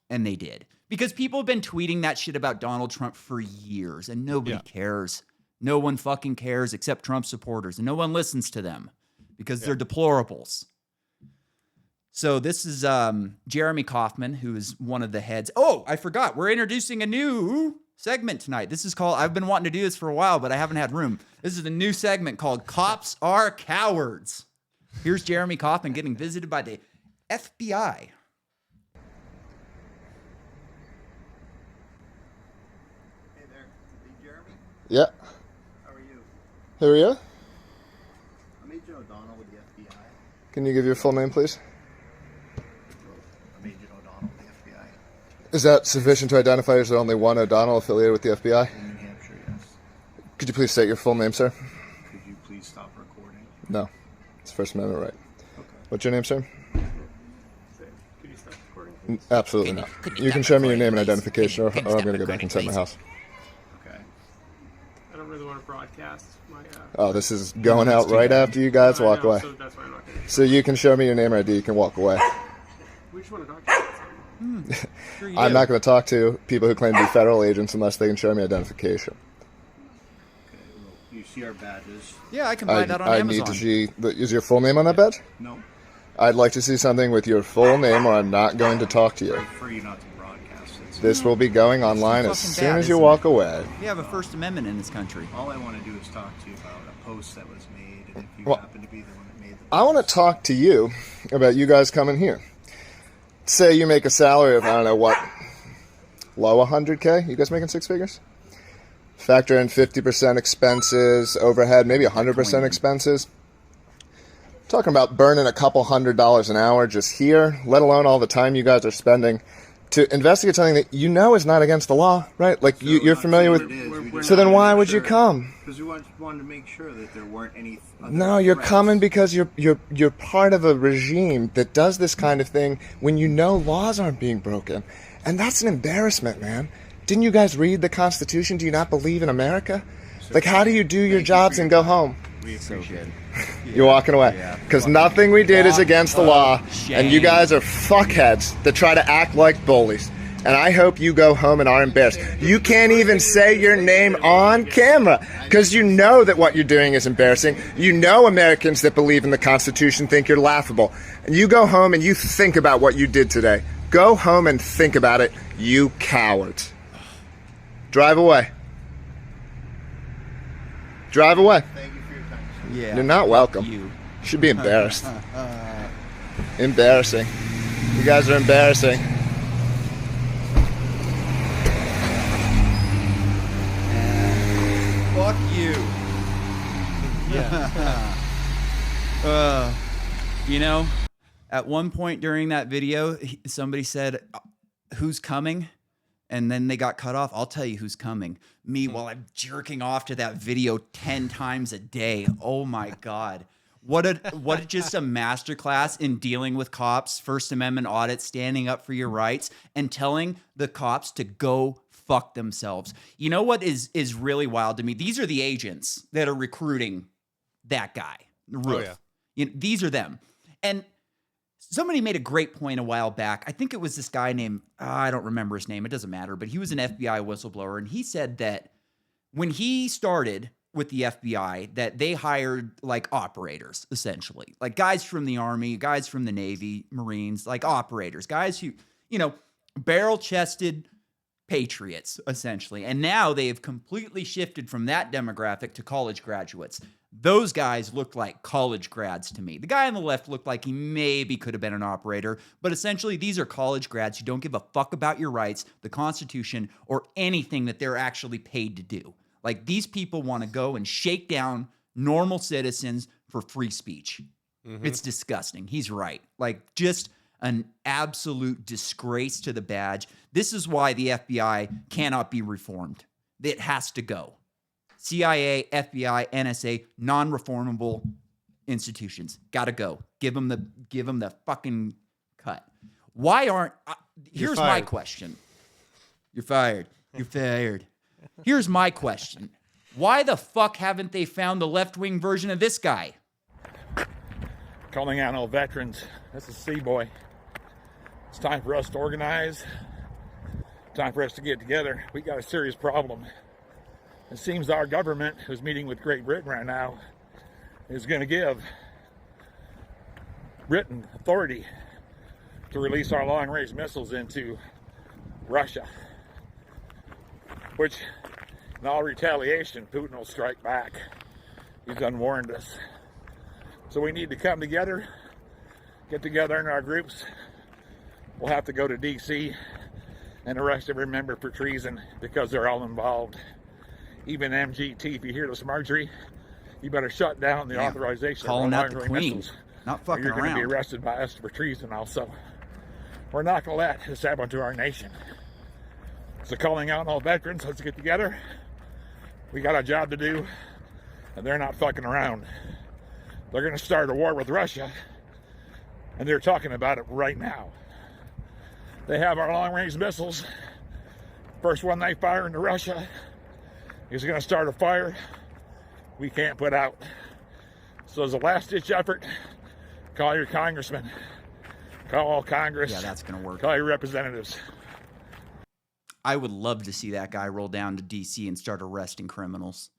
Speaker 1: And they did. Because people have been tweeting that shit about Donald Trump for years and nobody cares. No one fucking cares except Trump supporters. And no one listens to them because they're deplorables. So this is Jeremy Kauffman, who is one of the heads. Oh, I forgot. We're introducing a new segment tonight. This is called, I've been wanting to do this for a while, but I haven't had room. This is a new segment called Cops Are Cowards. Here's Jeremy Kauffman getting visited by the FBI.
Speaker 11: Yeah.
Speaker 12: How are you?
Speaker 11: Who are you?
Speaker 12: I'm Agent O'Donnell with the FBI.
Speaker 11: Can you give your full name, please?
Speaker 12: I'm Agent O'Donnell with the FBI.
Speaker 11: Is that sufficient to identify as only one O'Donnell affiliated with the FBI?
Speaker 12: In New Hampshire, yes.
Speaker 11: Could you please state your full name, sir?
Speaker 12: Could you please stop recording?
Speaker 11: No. It's First Amendment right.
Speaker 12: Okay.
Speaker 11: What's your name, sir?
Speaker 12: Could you stop recording, please?
Speaker 11: Absolutely not. You can show me your name and identification, or I'm going to go back inside my house.
Speaker 13: I don't really want to broadcast my...
Speaker 11: Oh, this is going out right after you guys walk away.
Speaker 13: So that's why I'm not going to...
Speaker 11: So you can show me your name and ID, you can walk away.
Speaker 13: We just want to talk to you.
Speaker 1: Sure you
Speaker 11: I'm
Speaker 1: do.
Speaker 11: not going to talk to people who claim to be federal agents unless they can show me identification.
Speaker 12: Okay, well, you see our badges?
Speaker 1: Yeah, I can buy that on
Speaker 11: I
Speaker 1: Amazon.
Speaker 11: need to see... Is your full name on that badge?
Speaker 12: No.
Speaker 11: I'd like to see something with your full name or I'm not going to talk to you.
Speaker 12: I prefer you not to broadcast it, so
Speaker 11: This will be going online as
Speaker 1: fucking
Speaker 11: soon
Speaker 1: bad,
Speaker 11: as you
Speaker 1: isn't
Speaker 11: walk
Speaker 1: it?
Speaker 11: away.
Speaker 1: We have a First Amendment in this country.
Speaker 12: All I want to do is talk to you about a post that was made, and if you
Speaker 11: Well,
Speaker 12: happen to be the one that made the post.
Speaker 11: I want to talk to you about you guys coming here. Say you make a salary of, I don't know what, low 100K? You guys making six figures? Factor in 50% expenses, overhead, maybe 100% expenses. Talking about burning a couple $100 an hour just here, let alone all the time you guys are spending to investigate something that you know is not against the law, right? Like
Speaker 12: So
Speaker 11: you're familiar with.
Speaker 12: We're
Speaker 11: So
Speaker 12: not
Speaker 11: then why
Speaker 12: making
Speaker 11: would you
Speaker 12: sure-
Speaker 11: come?
Speaker 12: Because we wanted to make sure that there weren't any. Other
Speaker 11: No, you're
Speaker 12: threats.
Speaker 11: coming because you're part of a regime that does this kind of thing when you know laws aren't being broken, and that's an embarrassment, man. Didn't you guys read the Constitution? Do you not believe in America? Like, how do you do your jobs and go home?
Speaker 12: We appreciate it.
Speaker 11: You're walking away because nothing we did is against the law, and you guys are fuckheads that try to act like bullies. And I hope you go home and are embarrassed. You can't even say your name on camera because you know that what you're doing is embarrassing. You know Americans that believe in the Constitution think you're laughable. And you go home and you think about what you did today. Go home and think about it, you cowards. Drive away. Drive away.
Speaker 12: Thank you for your time.
Speaker 1: Yeah.
Speaker 11: You're not welcome. You should be embarrassed. Embarrassing. You guys are embarrassing.
Speaker 1: Fuck you.
Speaker 2: Yeah.
Speaker 1: You know, at one point during that video, somebody said, "Who's coming?" And then they got cut off. I'll tell you who's coming. Me, while I'm jerking off to that video 10 times a day. Oh my God. What just a masterclass in dealing with cops, First Amendment audits, standing up for your rights, and telling the cops to go fuck themselves. You know what is really wild to me? These are the agents that are recruiting that guy. Roof.
Speaker 2: yeah.
Speaker 1: You know, these are them. And somebody made a great point a while back. I think it was this guy named, I don't remember his name. It doesn't matter. But he was an FBI whistleblower. And he said that when he started with the FBI, that they hired like operators, essentially. Like guys from the Army, guys from the Navy, Marines, like operators. Guys who, you know, barrel-chested patriots, essentially. And now they have completely shifted from that demographic to college graduates. Those guys looked like college grads to me. The guy on the left looked like he maybe could have been an operator, but essentially these are college grads who don't give a fuck about your rights, the Constitution, or anything that they're actually paid to do. Like these people want to go and shake down normal citizens for free speech. Mm-hmm. It's disgusting. He's right. Like just an absolute disgrace to the badge. This is why the FBI cannot be reformed. It has to go. CIA, FBI, NSA, non-reformable institutions. Gotta go. Give them the fucking cut. Why aren't... here's my question. You're fired. You're fired. Here's my question. Why the fuck haven't they found the left-wing version of this guy?
Speaker 14: Calling out all veterans. This is C-Boy. It's time for us to organize. Time for us to get together. We got a serious problem. It seems our government, who's meeting with Great Britain right now, is going to give Britain authority to release our long-range missiles into Russia. Which, in all retaliation, Putin will strike back. He's unwarned us. So we need to come together, get together in our groups. We'll have to go to D.C. and arrest every member for treason because they're all involved. Even MGT, if you hear this, Marjorie, you better shut down the authorization
Speaker 1: calling
Speaker 14: of
Speaker 1: out the Queen.
Speaker 14: missiles.
Speaker 1: Not fucking
Speaker 14: You're going to be
Speaker 1: around.
Speaker 14: arrested by us for treason also. We're not going to let this happen to our nation. So calling out all veterans, let's get together. We got a job to do, and they're not fucking around. They're going to start a war with Russia, and they're talking about it right now. They have our long-range missiles. First one they fire into Russia is going to start a fire we can't put out. So as a last-ditch effort, call your congressman. Call all Congress.
Speaker 1: Yeah, that's going to work.
Speaker 14: Call your representatives.
Speaker 1: I would love to see that guy roll down to D.C. and start arresting criminals.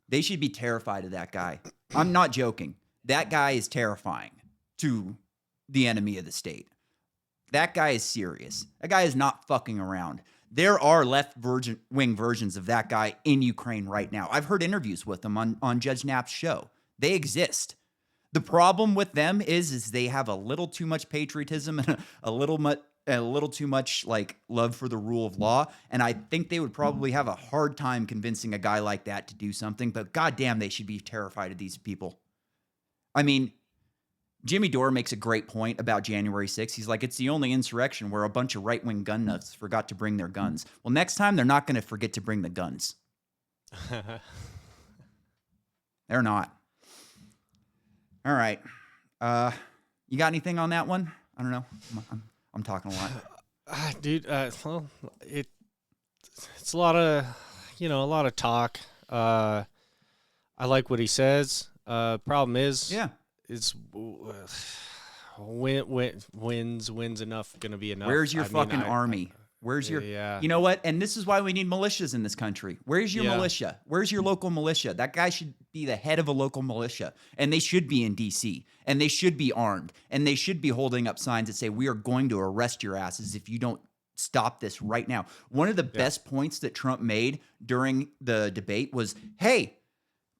Speaker 1: They should be terrified of that guy. I'm not joking. That guy is terrifying to the enemy of the state. that guy is serious. That guy is not fucking around. There are left-wing versions of that guy in Ukraine right now. I've heard interviews with them on Judge Knapp's show. They exist. The problem with them is they have a little too much patriotism and a little too much like love for the rule of law. And I think they would probably have a hard time convincing a guy like that to do something. But goddamn, they should be terrified of these people. I mean, Jimmy Dore makes a great point about January 6th. He's like, it's the only insurrection where a bunch of right-wing gun nuts forgot to bring their guns. Well, next time, they're not going to forget to bring the guns. They're not. All right. You got anything on that one? I don't know. I'm talking a lot.
Speaker 2: Dude, well, it's a lot of talk. I like what he says. Problem is, it's wins enough going to be enough.
Speaker 1: Where's your fucking army? Where's your, you know what? And this is why we need militias in this country. Where's your militia? Where's your local militia? That guy should be the head of a local militia, and they should be in DC, and they should be armed, and they should be holding up signs that say, we are going to arrest your asses if you don't stop this right now. One of the best points that Trump made during the debate was, hey,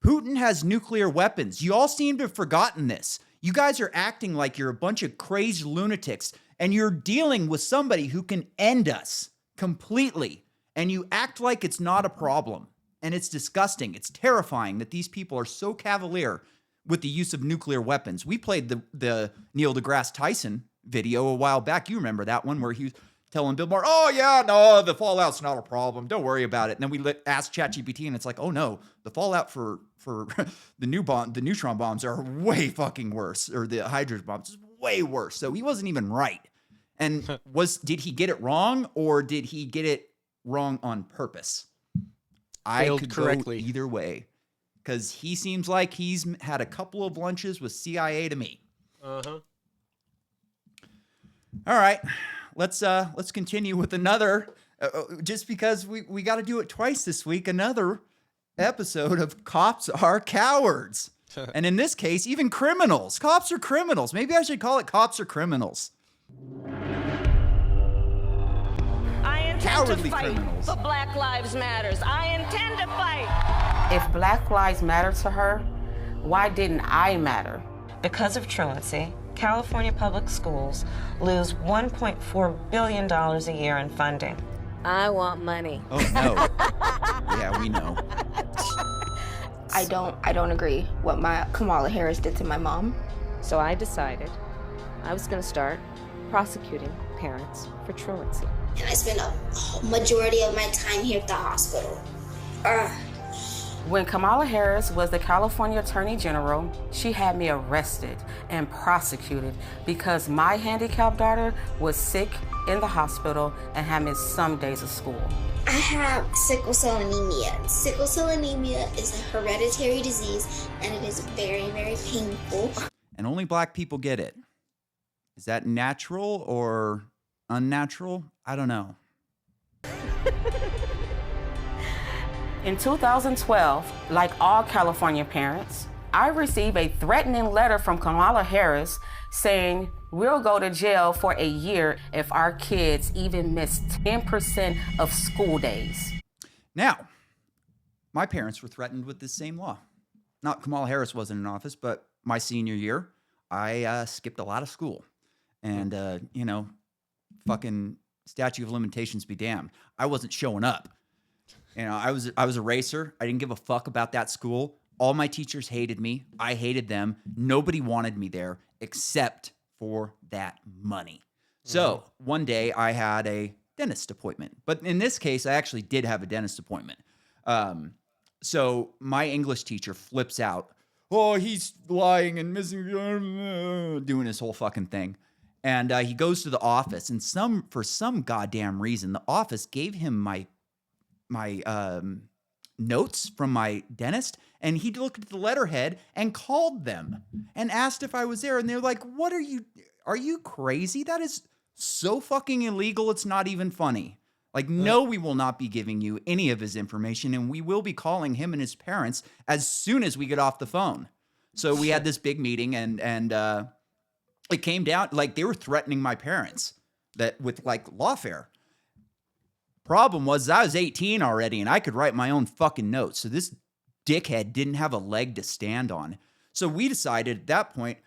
Speaker 1: Putin has nuclear weapons. You all seem to have forgotten this. You guys are acting like you're a bunch of crazed lunatics, and you're dealing with somebody who can end us completely, and you act like it's not a problem. And it's disgusting. It's terrifying that these people are so cavalier with the use of nuclear weapons. We played the Neil deGrasse Tyson video a while back. You remember that one where he was telling Bill Maher, oh, yeah, no, the fallout's not a problem. Don't worry about it. And then we asked ChatGPT, and it's like, oh, no, the fallout for the neutron bombs are way fucking worse, or the hydrogen bombs is way worse. So he wasn't even right. And did he get it wrong, or did he get it wrong on purpose? I could go either way, because he seems like he's had a couple of lunches with CIA to me.
Speaker 2: Uh-huh.
Speaker 1: All right, let's continue with another. Just because we got to do it twice this week, another episode of Cops Are Cowards. And in this case, even criminals. Cops are criminals. Maybe I should call it Cops Are Criminals.
Speaker 15: I intend
Speaker 1: Cowardly
Speaker 15: to fight
Speaker 1: criminals.
Speaker 15: for Black Lives Matters. I intend to fight.
Speaker 16: If Black Lives matter to her, why didn't I matter?
Speaker 17: Because of truancy, California public schools lose $1.4 billion a year in funding.
Speaker 15: I want money.
Speaker 1: Oh, no. Yeah, we know.
Speaker 18: I don't agree what Kamala Harris did to my mom.
Speaker 17: So I decided I was going to start prosecuting parents for truancy.
Speaker 19: And I spent a majority of my time here at the hospital.
Speaker 16: When Kamala Harris was the California Attorney General, she had me arrested and prosecuted because my handicapped daughter was sick in the hospital and had missed some days of school.
Speaker 19: I have sickle cell anemia. Sickle cell anemia is a hereditary disease, and it is very, very painful.
Speaker 1: And only black people get it. Is that natural or unnatural? I don't know.
Speaker 16: In 2012, like all California parents, I received a threatening letter from Kamala Harris saying we'll go to jail for a year if our kids even miss 10% of school days.
Speaker 1: Now, my parents were threatened with this same law. Not Kamala Harris wasn't in office, but my senior year, I skipped a lot of school. And, fucking statute of limitations be damned. I wasn't showing up. I was a racer. I didn't give a fuck about that school. All my teachers hated me. I hated them. Nobody wanted me there except for that money. So one day I had a dentist appointment. But in this case, I actually did have a dentist appointment. So my English teacher flips out. Oh, he's lying and missing, doing his whole fucking thing. And he goes to the office, and for some goddamn reason, the office gave him my notes from my dentist, and he looked at the letterhead and called them and asked if I was there. And they're like, "What are you crazy? That is so fucking illegal. It's not even funny." Like, no, we will not be giving you any of his information, and we will be calling him and his parents as soon as we get off the phone. So we had this big meeting, and it came down, like, they were threatening my parents. that with like lawfare. Problem was I was 18 already and I could write my own fucking notes. So this dickhead didn't have a leg to stand on. So we decided at that point,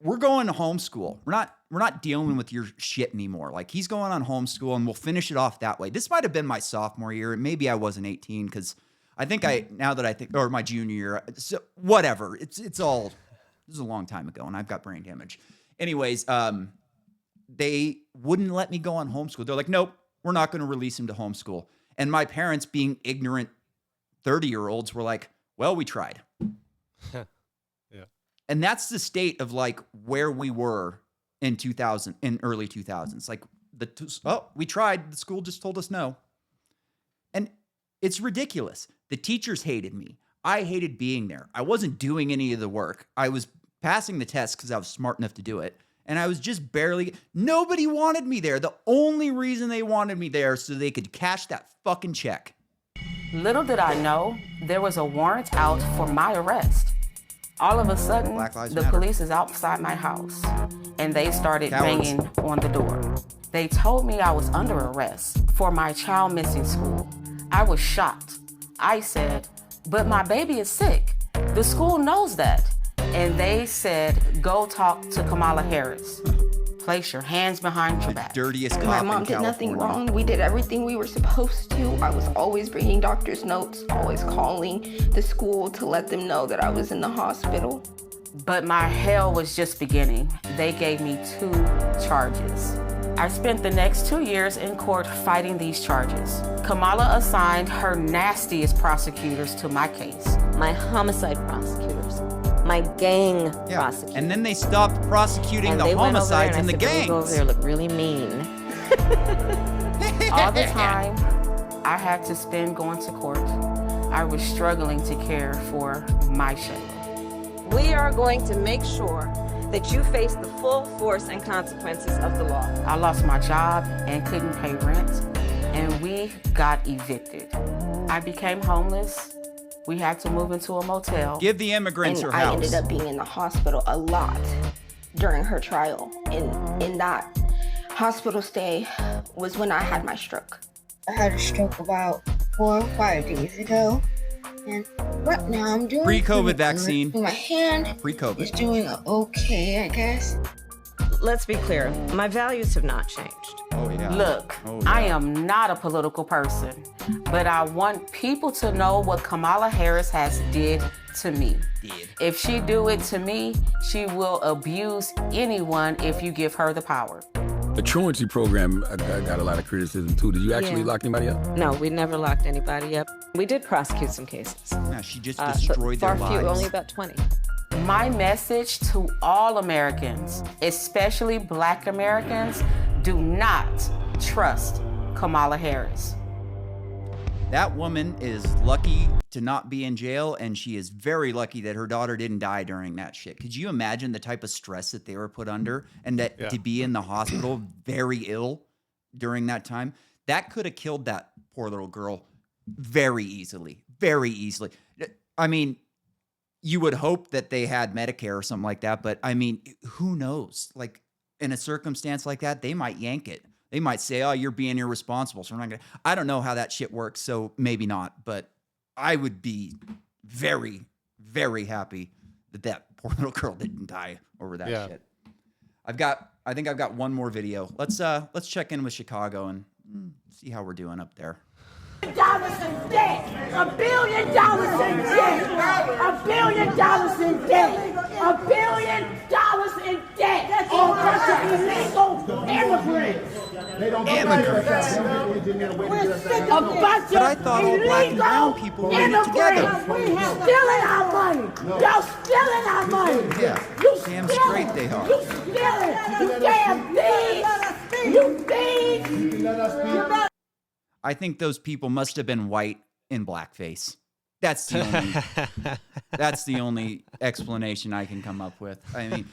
Speaker 1: we're going to homeschool. We're not dealing with your shit anymore. Like he's going on homeschool and we'll finish it off that way. This might have been my sophomore year. Maybe I wasn't 18 because I think or my junior year, so whatever. It's all, this is a long time ago and I've got brain damage. Anyways, they wouldn't let me go on homeschool. They're like, nope, we're not going to release him to homeschool. And my parents, being ignorant 30-year-olds, were like, well, we tried.
Speaker 2: Yeah.
Speaker 1: And that's the state of like where we were in early 2000s. Like we tried. The school just told us no. And it's ridiculous. The teachers hated me. I hated being there. I wasn't doing any of the work. I was passing the test because I was smart enough to do it. And I was just nobody wanted me there. The only reason they wanted me there so they could cash that fucking check.
Speaker 16: Little did I know, there was a warrant out for my arrest. All of a sudden, the police is outside my house, and they started banging on the door. They told me I was under arrest for my child missing school. I was shocked. I said, but my baby is sick. The school knows that. And they said, go talk to Kamala Harris. Place your hands behind your back.
Speaker 1: Dirtiest cop
Speaker 18: My mom did nothing wrong. We did everything we were supposed to. I was always bringing doctor's notes, always calling the school to let them know that I was in the hospital.
Speaker 16: But my hell was just beginning. They gave me 2 charges. I spent the next 2 years in court fighting these charges. Kamala assigned her nastiest prosecutors to my case.
Speaker 17: My homicide prosecutors. My gang prosecutors.
Speaker 1: And then they stopped prosecuting the homicides and the gangs.
Speaker 17: Go over there, look really mean.
Speaker 16: All the time I had to spend going to court, I was struggling to care for my Shayla.
Speaker 17: We are going to make sure that you face the full force and consequences of the law.
Speaker 16: I lost my job and couldn't pay rent, and we got evicted. I became homeless. We had to move into a motel.
Speaker 1: Give the immigrants her house.
Speaker 18: I ended up being in the hospital a lot during her trial. In that hospital stay was when I had my stroke.
Speaker 19: I had a stroke about 4 or 5 days ago. And right now I'm doing
Speaker 1: pre-COVID vaccine.
Speaker 19: My hand
Speaker 1: pre-COVID
Speaker 19: is doing okay, I guess.
Speaker 17: Let's be clear, my values have not changed.
Speaker 1: Oh, yeah.
Speaker 16: Look, I am not a political person, but I want people to know what Kamala Harris has did to me. If she do it to me, she will abuse anyone if you give her the power.
Speaker 20: The truancy program got a lot of criticism too. Did you actually lock anybody up?
Speaker 17: No, we never locked anybody up. We did prosecute some cases.
Speaker 1: Yeah, she just destroyed their lives.
Speaker 17: Far few, only about 20.
Speaker 16: My message to all Americans, especially Black Americans, do not trust Kamala Harris.
Speaker 1: That woman is lucky to not be in jail, and she is very lucky that her daughter didn't die during that shit. Could you imagine the type of stress that they were put under, and that to be in the hospital very ill during that time? That could have killed that poor little girl very easily. Very easily. I mean, you would hope that they had Medicare or something like that, but I mean, who knows? Like, in a circumstance like that, they might yank it. They might say, oh, you're being irresponsible, so we're not going to. I don't know how that shit works, so maybe not, but I would be very, very happy that that poor little girl didn't die over that shit. I think I've got one more video. Let's check in with Chicago and see how we're doing up there.
Speaker 15: Dollars in debt. $1 billion in debt. $1 billion in debt. $1 billion in debt. On illegal immigrants.
Speaker 1: Immigrants.
Speaker 15: A bunch
Speaker 1: But I thought all black and brown people were in it together.
Speaker 15: Stealing our money. Y'all stealing our money.
Speaker 1: Yeah, damn straight they are.
Speaker 15: You stealing. You damn thieves. You thieves.
Speaker 1: I think those people must have been white in blackface. That's the only explanation I can come up with. I mean,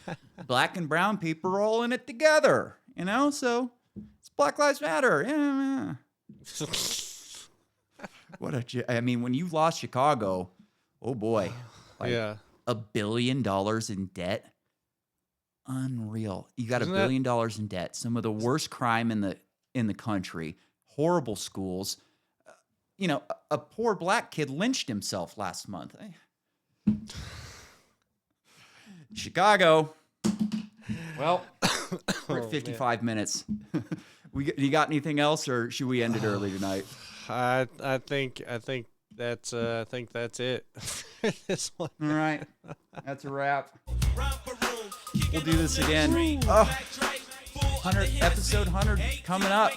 Speaker 1: black and brown people are all in it together, you know? So it's Black Lives Matter. Yeah. I mean, when you lost Chicago, oh boy. Like $1 billion in debt. unreal. You got
Speaker 2: Isn't
Speaker 1: $1 billion in debt, some of the worst crime in the country, horrible schools. A poor black kid lynched himself last month. Chicago. Well, we're at 55 minutes. You got anything else, or should we end it early tonight?
Speaker 2: I think that's it. This one.
Speaker 1: All right, that's a wrap. We'll do this again. Oh, episode 100 coming up.